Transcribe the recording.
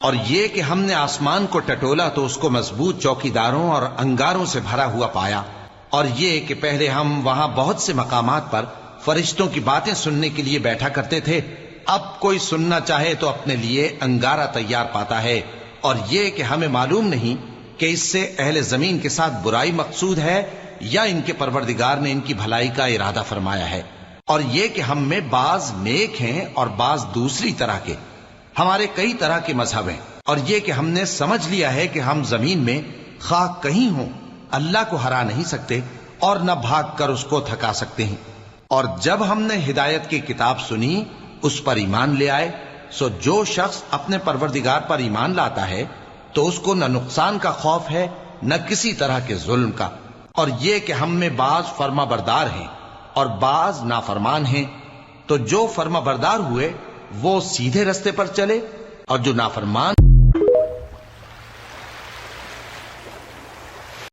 اور یہ کہ ہم نے آسمان کو ٹٹولا تو اس کو مضبوط چوکیداروں اور انگاروں سے بھرا ہوا پایا، اور یہ کہ پہلے ہم وہاں بہت سے مقامات پر فرشتوں کی باتیں سننے کے لیے بیٹھا کرتے تھے، اب کوئی سننا چاہے تو اپنے لیے انگارہ تیار پاتا ہے، اور یہ کہ ہمیں معلوم نہیں کہ اس سے اہل زمین کے ساتھ برائی مقصود ہے یا ان کے پروردگار نے ان کی بھلائی کا ارادہ فرمایا ہے، اور یہ کہ ہم میں بعض نیک ہیں اور بعض دوسری طرح کے، ہمارے کئی طرح کے مذہب ہیں، اور یہ کہ ہم نے سمجھ لیا ہے کہ ہم زمین میں خواہ کہیں ہوں اللہ کو ہرا نہیں سکتے اور نہ بھاگ کر اس کو تھکا سکتے ہیں۔ اور جب ہم نے ہدایت کی کتاب سنی اس پر ایمان لے آئے، سو جو شخص اپنے پروردگار پر ایمان لاتا ہے تو اس کو نہ نقصان کا خوف ہے نہ کسی طرح کے ظلم کا، اور یہ کہ ہم میں بعض فرما بردار ہیں اور بعض نافرمان ہیں، تو جو فرما بردار ہوئے وہ سیدھے رستے پر چلے اور جو نافرمان